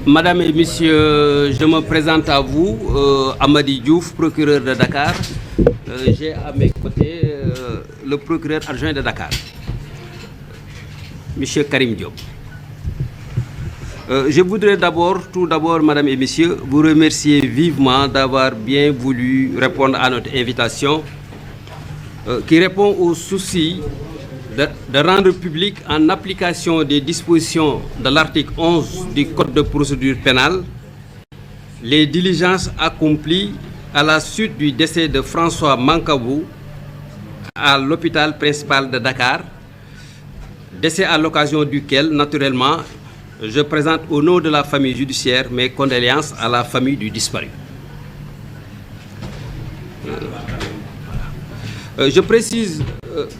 Madame et Messieurs, je me présente à vous, Amady Diouf, procureur de Dakar. J'ai à mes côtés le procureur adjoint de Dakar, Monsieur Karim Diop. Je voudrais tout d'abord, Madame et Messieurs, vous remercier vivement d'avoir bien voulu répondre à notre invitation qui répond au souci de rendre public, en application des dispositions de l'article 11 du Code de procédure pénale, les diligences accomplies à la suite du décès de François Mancabou à l'hôpital principal de Dakar, décès à l'occasion duquel, naturellement, je présente au nom de la famille judiciaire mes condoléances à la famille du disparu. Je précise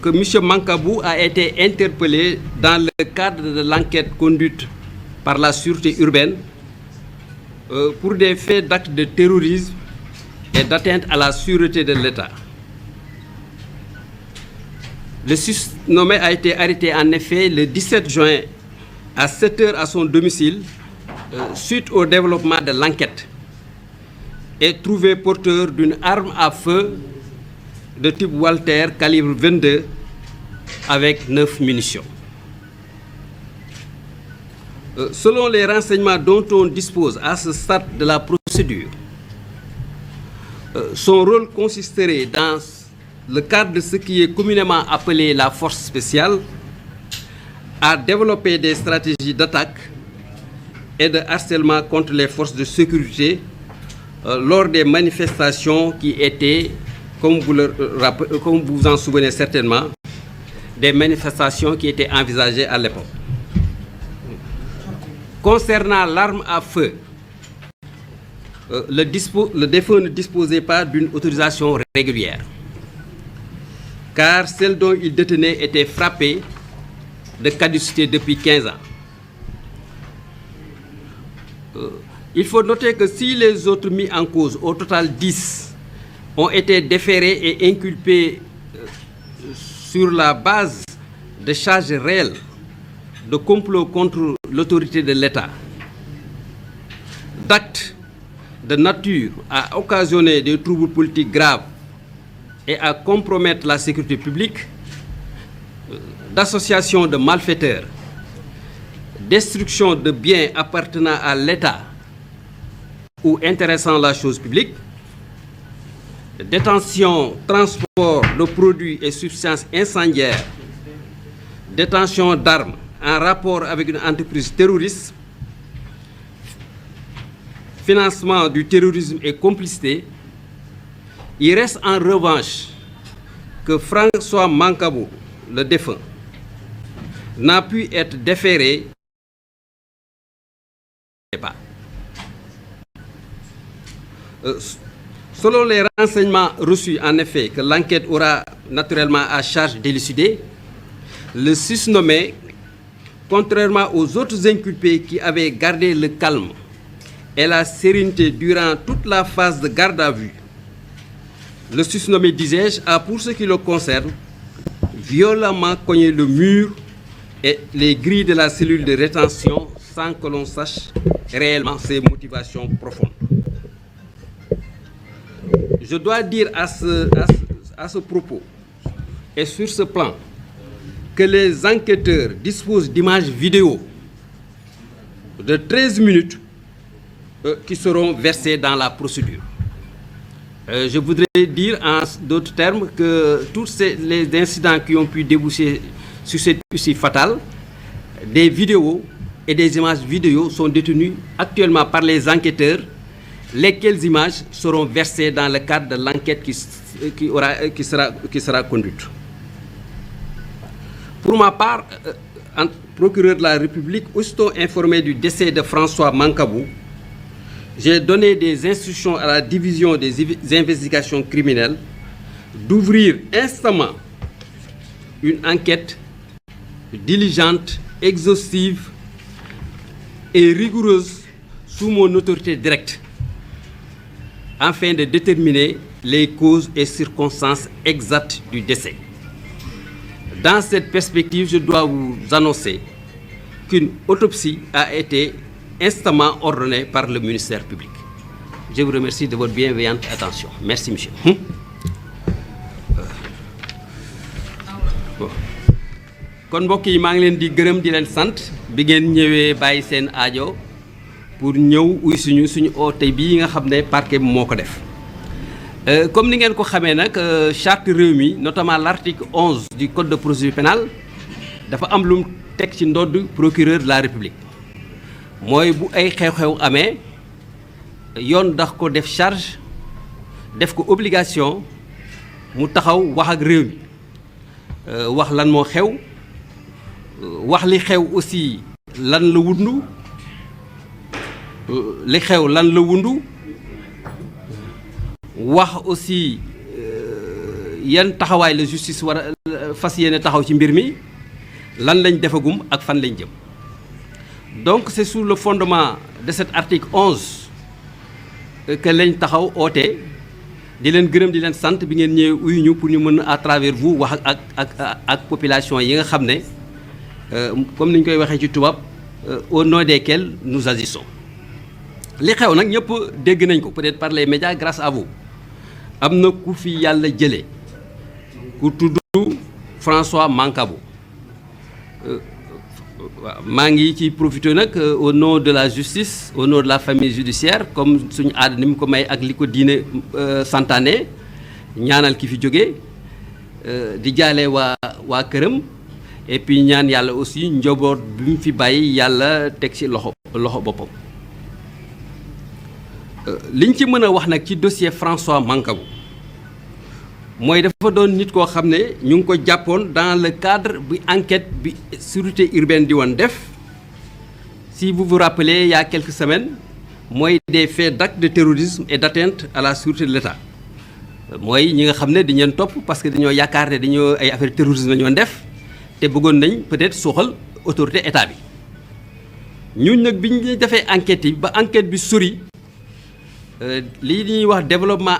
que M. Mancabou a été interpellé dans le cadre de l'enquête conduite par la sûreté urbaine pour des faits d'actes de terrorisme et d'atteinte à la sûreté de l'État. Le susnommé a été arrêté en effet le 17 juin à 7 h à son domicile suite au développement de l'enquête et trouvé porteur d'une arme à feu de type Walter calibre 22 avec 9 munitions. Selon les renseignements dont on dispose à ce stade de la procédure, son rôle consisterait dans le cadre de ce qui est communément appelé la force spéciale à développer des stratégies d'attaque et de harcèlement contre les forces de sécurité lors des manifestations qui étaient, comme vous vous en souvenez certainement, des manifestations qui étaient envisagées à l'époque. Concernant l'arme à feu, le défunt ne disposait pas d'une autorisation régulière, car celle dont il détenait était frappée de caducité depuis 15 ans. Il faut noter que si les autres mis en cause, au total 10, ont été déférés et inculpés sur la base de charges réelles de complot contre l'autorité de l'État, d'actes de nature à occasionner des troubles politiques graves et à compromettre la sécurité publique, d'associations de malfaiteurs, destruction de biens appartenant à l'État ou intéressant la chose publique, détention, transport de produits et substances incendiaires, détention d'armes en rapport avec une entreprise terroriste, financement du terrorisme et complicité. Il reste en revanche que François Mancabou, le défunt, n'a pu être déféré. Selon les renseignements reçus, en effet, que l'enquête aura naturellement à charge d'élucider, le susnommé, contrairement aux autres inculpés qui avaient gardé le calme et la sérénité durant toute la phase de garde à vue, le susnommé, disais-je, a, pour ce qui le concerne, violemment cogné le mur et les grilles de la cellule de rétention sans que l'on sache réellement ses motivations profondes. Je dois dire à ce propos et sur ce plan que les enquêteurs disposent d'images vidéo de 13 minutes qui seront versées dans la procédure. Je voudrais dire en d'autres termes que tous les incidents qui ont pu déboucher sur cette issue fatale, des vidéos et des images vidéo sont détenues actuellement par les enquêteurs, lesquelles images seront versées dans le cadre de l'enquête qui sera conduite. Pour ma part, en procureur de la République, aussitôt informé du décès de François Mancabou, j'ai donné des instructions à la division des investigations criminelles d'ouvrir instamment une enquête diligente, exhaustive et rigoureuse sous mon autorité directe, afin de déterminer les causes et circonstances exactes du décès. Dans cette perspective, je dois vous annoncer qu'une autopsie a été instamment ordonnée par le ministère public. Je vous remercie de votre bienveillante attention. Merci, monsieur. kon mbokk yi maa ngi leen di gërëm di leen sant bi ngeen ñëwee bàyyi seen aajo pour ñëw uy suñu oote bii nga xam ne parquet bi moo ko def comme ni ngeen ko xamee nag charte réew mi notamment l'article 11 du code de procédure pénale dafa am lu mu teg ci ndodd procureur de la république mooy bu ay xew-xew amee yoon dax ko def charge def ko obligation mu taxaw wax ak réew mi wax lan moo xew wax li xew aussi lan la wundu li xew lan la wundu wax aussi yan taxawaay la justice war a fas yéene taxaw ci mbir mi lan lañ defagum ak fan lañ jëm. Donc c'est sous le fondement de cet article 11 que lañ taxaw oote di leen gërëm di leen sant bi ngeen ñëwee uyu ñu pour ñu mën à travers vous wax ak population yi nga xam ne comme ni ñu koy waxee ci tubaab au nom desquels nous agissons. li xew nag ñëpp dégg nañ ko peut-être par les médias grâce à vous am na ku fi yàlla jëlee ku tudd François Mancabou waaw maa ngi ci profité nag au nom de la justice au nom de la famille judiciaire comme suñu aada ni mu ko may ak li ko diine santaane ñaanal ki fi jóge di jaale waa këram et puis ñaan yàlla aussi njaboot bi mu fi bàyyi yàlla teg ci loxo boppam. liñ ci mën a wax nag ci dossier François Mancabou mooy dafa doon nit koo xam ne ñu ngi ko jàppoon dans le cadre bi enquête bi sûreté urbaine di woon def si vous vous rappelez il y a quelques semaines mooy des faits d'actes de terrorisme et d'atteinte à la sûreté de l'État mooy ñi nga xam ne dañu leen topp parce que dañoo yaakaar ne dañoo ay affaire terrorisme la ñu woon def te bëggoon nañ peut-être soxal autorité état bi ñun nag bi ñu defee enquête yi ba enquête bi sori lii ñuy wax développement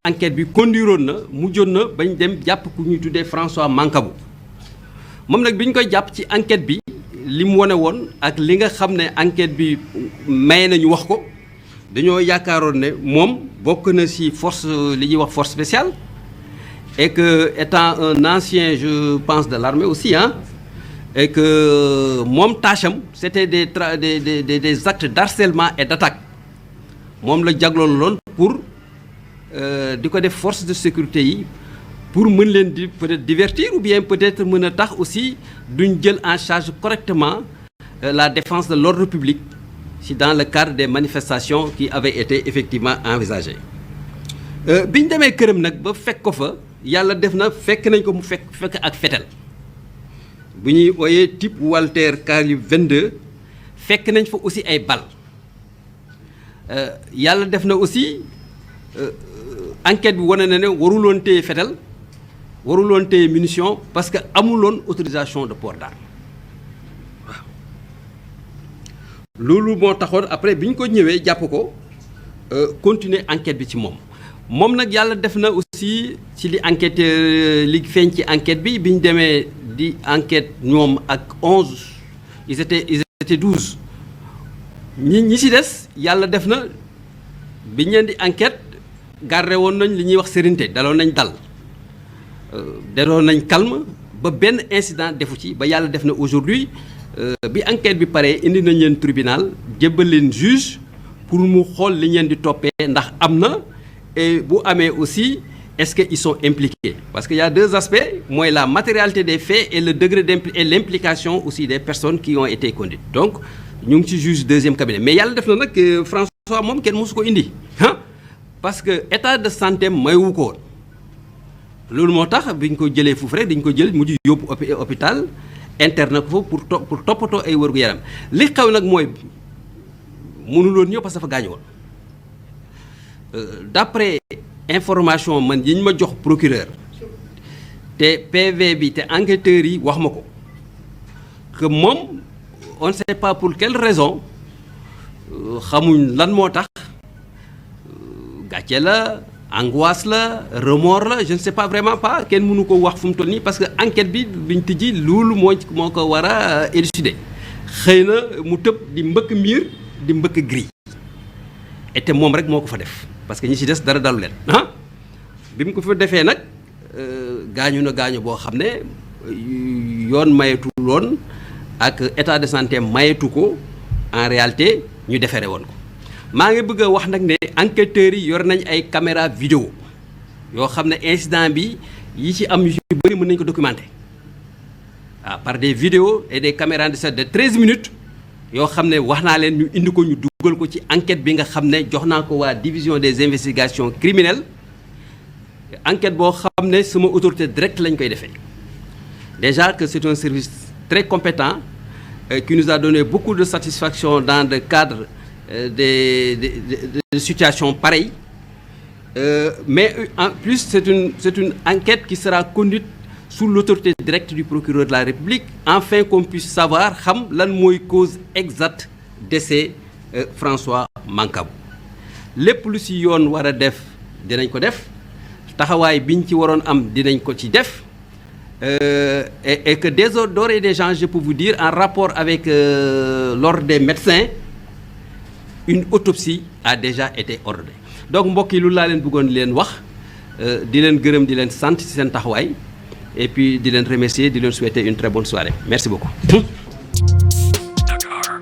enquête bi conduiroon na mujjoon na bañ dem jàpp ku ñuy tuddee François Mancabou moom nag bi ñu koy jàpp ci enquête bi li mu wane woon ak li nga xam ne enquête bi may nañu wax ko dañoo yaakaaroon ne moom bokk na ci force li ñuy wax force spéciale et que étant un ancien je pense de l'armée aussi et que moom tâche am c'était des actes d'harcèlement et d'attaque moom la jagloon loon pour di ko def force de sécurité yi pour mën leen di peut-être divertir ou bien peut-être mën a tax aussi duñ jël en charge correctement la défense de l'ordre public si dans le cadre des manifestations qui avaient été effectivement envisagées. biñ demee këram nag ba fekk ko fa yàlla def na fekk nañ ko mu fekk ak fetel bu ñuy ooyee type Walter calibre 22 fekk nañ fa aussi ay balles. yàlla def na aussi enquête bi wane na ne waruloon téye fetal waruloon téye munition parce que amuloon autorisation de port d'arme waaw loolu moo taxoon après bi ñu ko ñëwee jàpp ko continuer enquête bi ci moom nag yàlla def na aussi ci li enquête li feeñ ci enquête bi ñu demee di enquête ñoom ak 11 ils étaient 12 ñi ci des yàlla def na bi ñu leen di enquête gardé woon nañ li ñuy wax sérénité daloon nañ daloon nañ calme ba benn incident defu ci ba yàlla def na aujourd'hui bi enquête bi paree indi nañ leen tribunal jébbal leen juge pour mu xool li ñu leen di toppee ndax am na et bu amee aussi est-ce que ils sont impliqués parce que y a deux aspects mooy la matérialité des faits et le degré et l'implication aussi des personnes qui ont été conduites donc ñu ngi ci juge deuxième cabinet mais yàlla def na nag François moom kenn mosu ko indi parce que état de santé mayu ko woon loolu moo tax bi ñu ko jëlee foofu rek dañ ko jël mujj yóbbu hôpital interne ko pour toppatoo ay wërgu yaram li xew nag mooy mënuloon ñëw parce que dafa gaañu woon d'après information man yi ñu ma jox procureur te PV bi te enquêteurs yi wax ma ko que moom on ne sait pas pour quelle raison xamuñ lan moo tax gàcce la angoisse la remords la je ne sais pas vraiment pas kenn mënu ko wax fu mu toll nii parce que enquête bi biñ tijji loolu moo ko war a élucider xëy na mu tëb di mbëkk miir di mbëkk gris et moom rek moo ko fa def parce que ñi ci des dara dalu leen bi mu ko fa defee nag gaañu na gaañu boo xam ne yoon mayetu loon ak état de santé mayetu ko en réalité ñu defere woon ko maa ngi bëgg a wax nag ne enquêteurs yi yor nañ ay caméra vidéo yoo xam ne incident bi yi ci am yu ci bëri mën nañ ko documenter par des vidéos et des caméras de 13 minutes yoo xam ne wax naa leen ñu indi ko ñu dugal ko ci enquête bi nga xam ne jox naa ko waa division des investigations criminelles enquête boo xam ne sama autorité directe lañ koy defee déjà que c'est un service très compétent qui nous a donné beaucoup de satisfaction dans le cadre de situations pareilles mais en plus c'est une enquête qui sera conduite sous l'autorité directe du procureur de la République afin qu'on puisse savoir xam lan mooy cause exacte décès François Mancabou lépp lu ci yoon war a def dinañ ko def taxawaay biñ ci waroon am dinañ ko ci def et que d'ores et déjà je peux vous dire en rapport avec l'ordre des médecins une autopsie a déjà été ordonnée donc mbokk yi lu laa leen bëggoon leen wax di leen gërëm di leen sant ci seen taxawaay et puis di leen remercier di leen souhaiter une très bonne soirée merci beaucoup. Dakar.